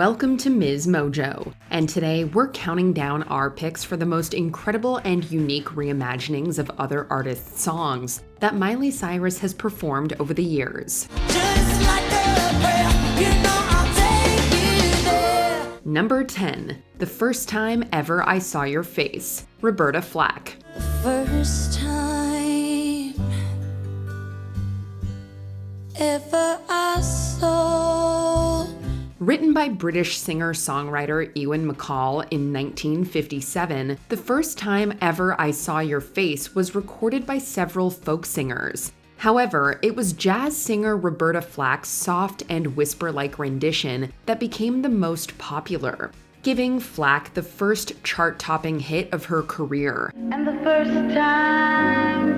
Welcome to MsMojo, and today we're counting down our picks for the most incredible and unique reimaginings of other artists' songs that Miley Cyrus has performed over the years. Just like a prayer, you know I'll take you there. Number 10. The First Time Ever I Saw Your Face, Roberta Flack. The first time ever I saw. Written by British singer-songwriter Ewan MacColl in 1957, The First Time Ever I Saw Your Face was recorded by several folk singers. However, it was jazz singer Roberta Flack's soft and whisper-like rendition that became the most popular, giving Flack the first chart-topping hit of her career. And the first time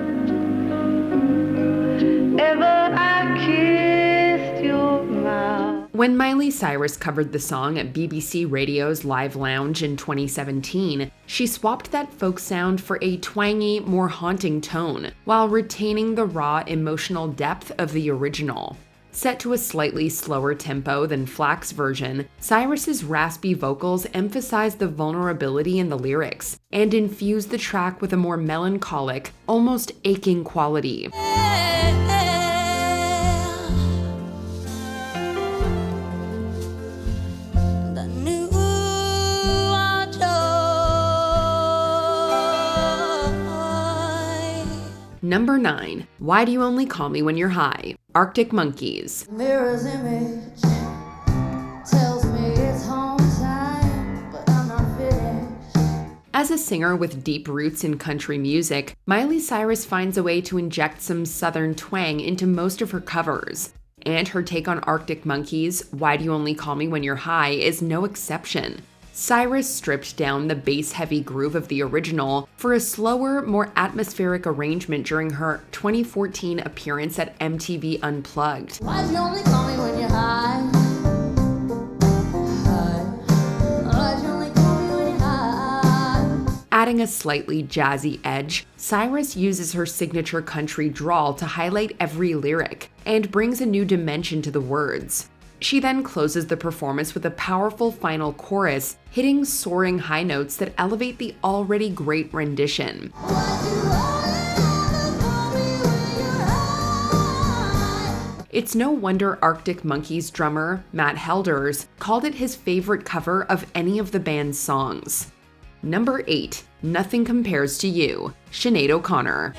ever I kissed your mouth. When Miley Cyrus covered the song at BBC Radio's Live Lounge in 2017, she swapped that folk sound for a twangy, more haunting tone, while retaining the raw emotional depth of the original. Set to a slightly slower tempo than Flack's version, Cyrus's raspy vocals emphasize the vulnerability in the lyrics and infuse the track with a more melancholic, almost aching quality. Number 9. Why Do You Only Call Me When You're High? Arctic Monkeys. Mirror's image tells me it's home time, but I'm not finished. As a singer with deep roots in country music, Miley Cyrus finds a way to inject some southern twang into most of her covers. And her take on Arctic Monkeys' Why Do You Only Call Me When You're High is no exception. Cyrus stripped down the bass-heavy groove of the original for a slower, more atmospheric arrangement during her 2014 appearance at MTV Unplugged. Why'd you only call me when you're high? Why'd you only call me when you're high? Adding a slightly jazzy edge, Cyrus uses her signature country drawl to highlight every lyric and brings a new dimension to the words. She then closes the performance with a powerful final chorus, hitting soaring high notes that elevate the already great rendition. It's no wonder Arctic Monkeys drummer Matt Helders called it his favorite cover of any of the band's songs. Number 8. Nothing Compares to You, Sinead O'Connor.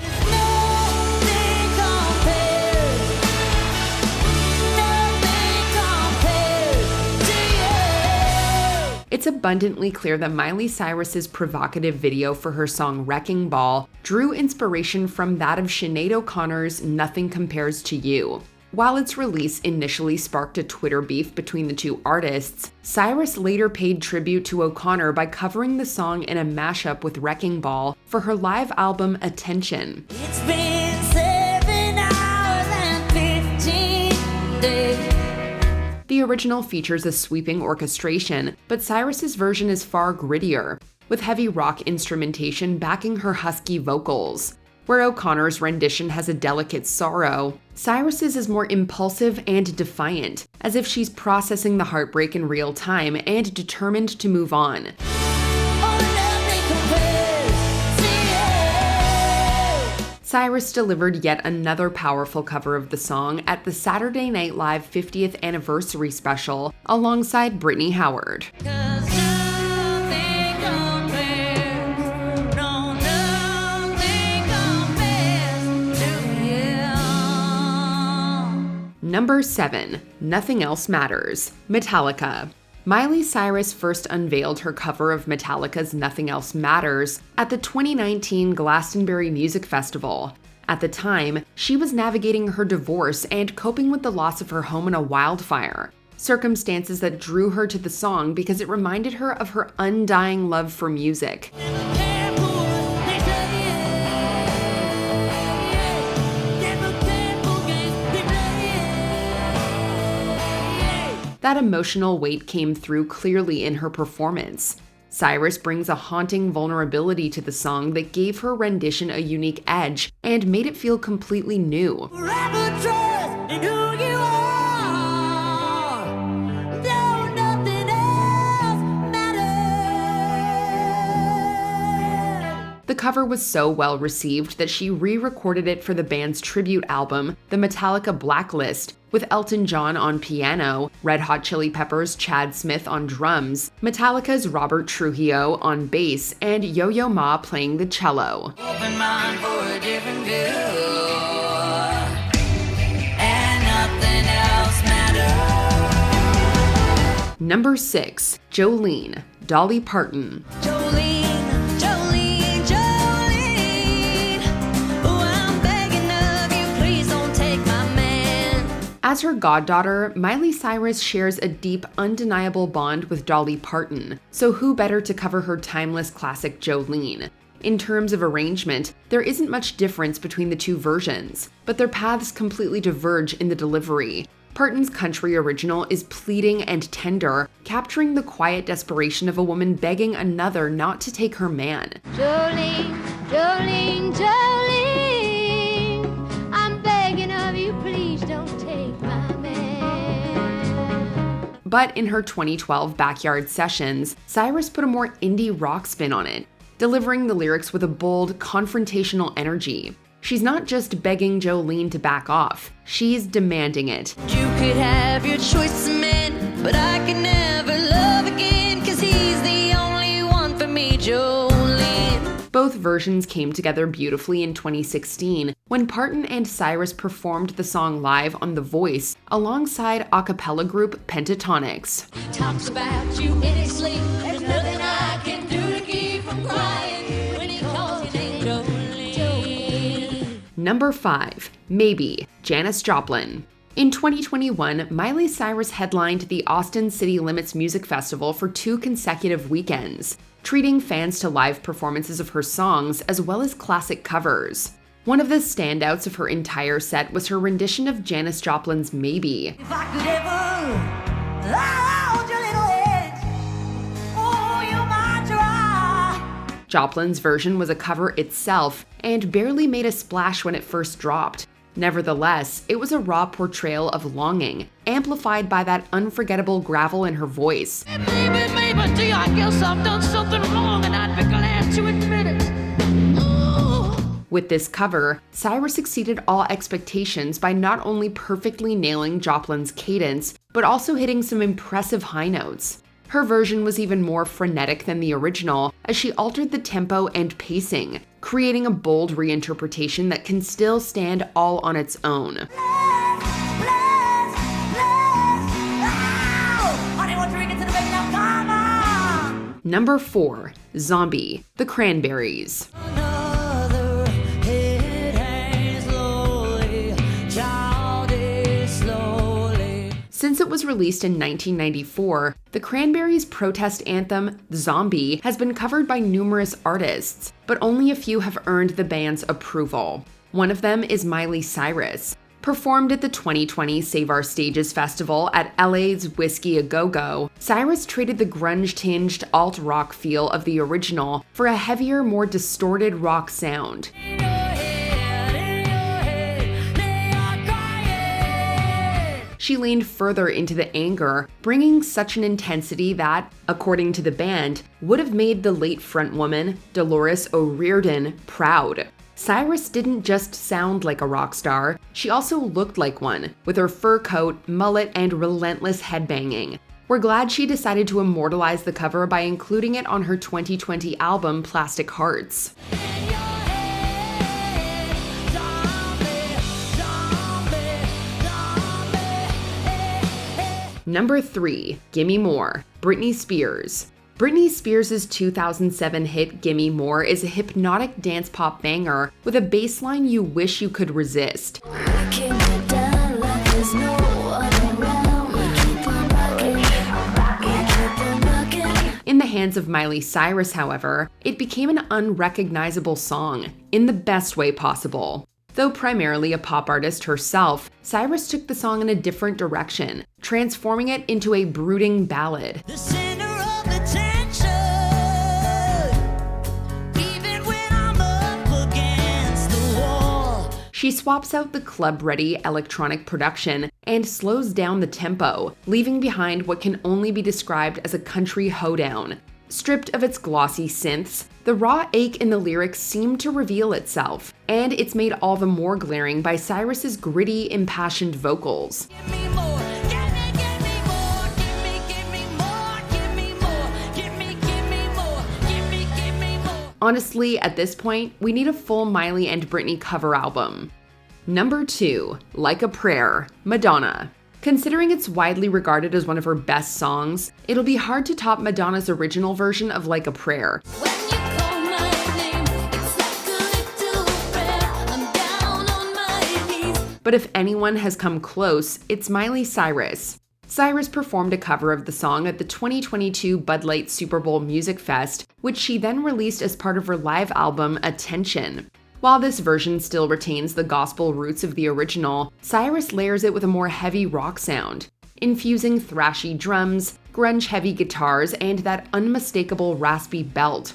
It's abundantly clear that Miley Cyrus's provocative video for her song Wrecking Ball drew inspiration from that of Sinead O'Connor's Nothing Compares to You. While its release initially sparked a Twitter beef between the two artists, Cyrus later paid tribute to O'Connor by covering the song in a mashup with Wrecking Ball for her live album Attention. It's been 7 hours and 15 days. The original features a sweeping orchestration, but Cyrus's version is far grittier, with heavy rock instrumentation backing her husky vocals. Where O'Connor's rendition has a delicate sorrow, Cyrus's is more impulsive and defiant, as if she's processing the heartbreak in real time and determined to move on. Cyrus delivered yet another powerful cover of the song at the Saturday Night Live 50th anniversary special alongside Brittany Howard. Number 7. Nothing Else Matters, Metallica. Miley Cyrus first unveiled her cover of Metallica's Nothing Else Matters at the 2019 Glastonbury Music Festival. At the time, she was navigating her divorce and coping with the loss of her home in a wildfire, circumstances that drew her to the song because it reminded her of her undying love for music. That emotional weight came through clearly in her performance. Cyrus brings a haunting vulnerability to the song that gave her rendition a unique edge and made it feel completely new. Forever trust in who you are. No, nothing else. The cover was so well received that she re-recorded it for the band's tribute album, the Metallica Blacklist, with Elton John on piano, Red Hot Chili Peppers' Chad Smith on drums, Metallica's Robert Trujillo on bass, and Yo-Yo Ma playing the cello. Open mind for a different view, and nothing else matters. Number 6. Jolene, Dolly Parton. Jolene, Jolene, Jolene, oh, I'm begging of you, please don't take my man. As her goddaughter, Miley Cyrus shares a deep, undeniable bond with Dolly Parton, so who better to cover her timeless classic Jolene? In terms of arrangement, there isn't much difference between the two versions, but their paths completely diverge in the delivery. Parton's country original is pleading and tender, capturing the quiet desperation of a woman begging another not to take her man. Jolene, Jolene, Jolene, I'm begging of you, please don't take my man. But in her 2012 Backyard Sessions, Cyrus put a more indie rock spin on it, delivering the lyrics with a bold, confrontational energy. She's not just begging Jolene to back off, she's demanding it. You could have your choice of men, but I can never love again, 'cause he's the only one for me, Jolene. Both versions came together beautifully in 2016 when Parton and Cyrus performed the song live on The Voice alongside a cappella group Pentatonics. Talks about you in his sleep, there's nothing I can do to keep from crying when he calls your name, Jolene. Number 5. Maybe, Janis Joplin. In 2021, Miley Cyrus headlined the Austin City Limits Music Festival for 2 consecutive weekends, treating fans to live performances of her songs as well as classic covers. One of the standouts of her entire set was her rendition of Janis Joplin's Maybe. If I could ever hold your little head, oh, you might try. Joplin's version was a cover itself and barely made a splash when it first dropped. Nevertheless, it was a raw portrayal of longing, amplified by that unforgettable gravel in her voice. Maybe, maybe, I guess I've done something wrong and I'd be glad to admit it. Ooh. With this cover, Cyrus exceeded all expectations by not only perfectly nailing Joplin's cadence, but also hitting some impressive high notes. Her version was even more frenetic than the original, as she altered the tempo and pacing, creating a bold reinterpretation that can still stand all on its own. Number 4. Zombie, the Cranberries. Since it was released in 1994, the Cranberries' protest anthem, Zombie, has been covered by numerous artists, but only a few have earned the band's approval. One of them is Miley Cyrus. Performed at the 2020 Save Our Stages Festival at LA's Whiskey A Go-Go, Cyrus traded the grunge-tinged alt-rock feel of the original for a heavier, more distorted rock sound. She leaned further into the anger, bringing such an intensity that, according to the band, would have made the late frontwoman, Dolores O'Riordan, proud. Cyrus didn't just sound like a rock star, she also looked like one, with her fur coat, mullet, and relentless headbanging. We're glad she decided to immortalize the cover by including it on her 2020 album Plastic Hearts. Number 3. Gimme Moore, Britney Spears. Britney Spears' 2007 hit Gimme Moore is a hypnotic dance pop banger with a bass line you wish you could resist. In the hands of Miley Cyrus, however, it became an unrecognizable song, in the best way possible. Though primarily a pop artist herself, Cyrus took the song in a different direction, transforming it into a brooding ballad. The center of attention, even when I'm up against the wall. She swaps out the club-ready electronic production and slows down the tempo, leaving behind what can only be described as a country hoedown. Stripped of its glossy synths, the raw ache in the lyrics seemed to reveal itself, and it's made all the more glaring by Cyrus's gritty, impassioned vocals. Give me more, give me more, give me more, give me more, give me more, give me more. Honestly, at this point, we need a full Miley and Britney cover album. Number 2, Like a Prayer, Madonna. Considering it's widely regarded as one of her best songs, it'll be hard to top Madonna's original version of Like a Prayer. When you call my name, it's like a little prayer. I'm down on my knees. But if anyone has come close, it's Miley Cyrus. Cyrus performed a cover of the song at the 2022 Bud Light Super Bowl Music Fest, which she then released as part of her live album Attention. While this version still retains the gospel roots of the original, Cyrus layers it with a more heavy rock sound, infusing thrashy drums, grunge-heavy guitars, and that unmistakable raspy belt.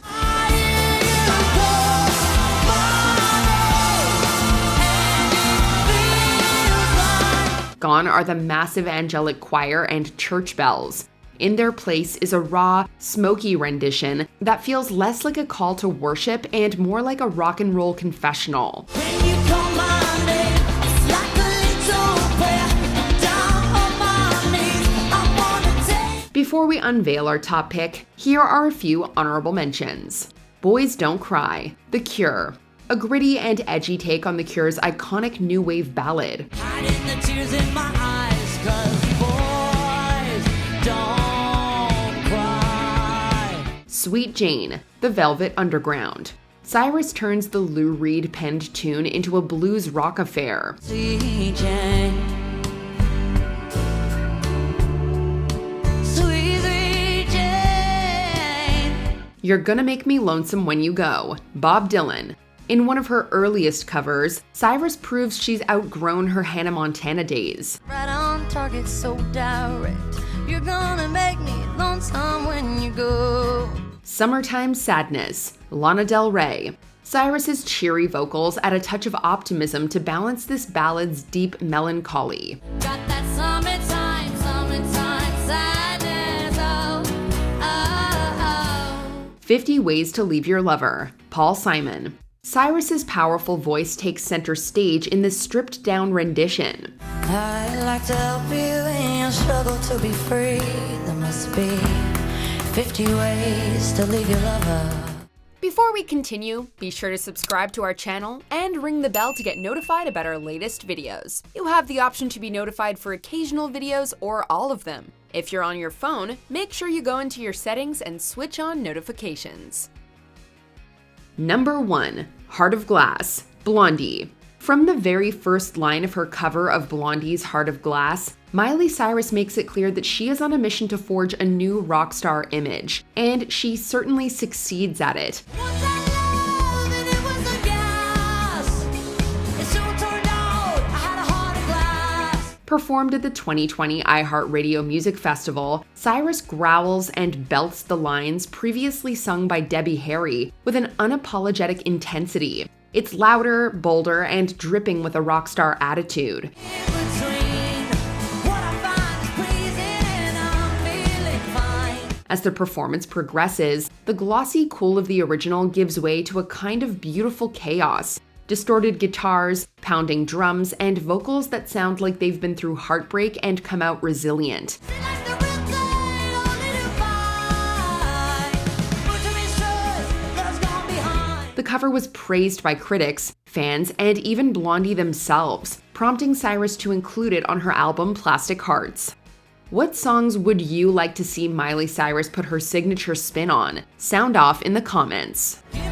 Gone are the massive angelic choir and church bells. In their place is a raw, smoky rendition that feels less like a call to worship and more like a rock and roll confessional. When you call my name, it's like a little prayer. I'm down on my knees. I wanna take. Before we unveil our top pick, here are a few honorable mentions. Boys Don't Cry, The Cure. A gritty and edgy take on The Cure's iconic new wave ballad. Hiding the tears in my eyes, 'cause boys don't cry. Sweet Jane, The Velvet Underground. Cyrus turns the Lou Reed penned tune into a blues rock affair. Sweet Jane. Sweet, sweet Jane. You're Gonna Make Me Lonesome When You Go, Bob Dylan. In one of her earliest covers, Cyrus proves she's outgrown her Hannah Montana days. Right on target, so direct. You're gonna make me lonesome when you go. Summertime Sadness, Lana Del Rey. Cyrus's cheery vocals add a touch of optimism to balance this ballad's deep melancholy. Got that summertime sadness, oh, oh, oh. 50 Ways to Leave Your Lover, Paul Simon. Cyrus's powerful voice takes center stage in this stripped-down rendition. I'd like to help you in your struggle to be free. There must be 50 ways to leave your lover. Before we continue, be sure to subscribe to our channel and ring the bell to get notified about our latest videos. You have the option to be notified for occasional videos or all of them. If you're on your phone, make sure you go into your settings and switch on notifications. Number 1, Heart of Glass, Blondie. From the very first line of her cover of Blondie's Heart of Glass, Miley Cyrus makes it clear that she is on a mission to forge a new rock star image, and she certainly succeeds at it. Once I loved and it was a gas. It soon turned out I had a heart of glass. Performed at the 2020 iHeartRadio Music Festival, Cyrus growls and belts the lines previously sung by Debbie Harry with an unapologetic intensity. It's louder, bolder, and dripping with a rock star attitude. In between, what I find is pleasing and I'm feeling fine. As the performance progresses, the glossy cool of the original gives way to a kind of beautiful chaos. Distorted guitars, pounding drums, and vocals that sound like they've been through heartbreak and come out resilient. Feel like the real thing, only to find. Put to me straight, love's gone behind. The cover was praised by critics, fans, and even Blondie themselves, prompting Cyrus to include it on her album Plastic Hearts. What songs would you like to see Miley Cyrus put her signature spin on? Sound off in the comments. Give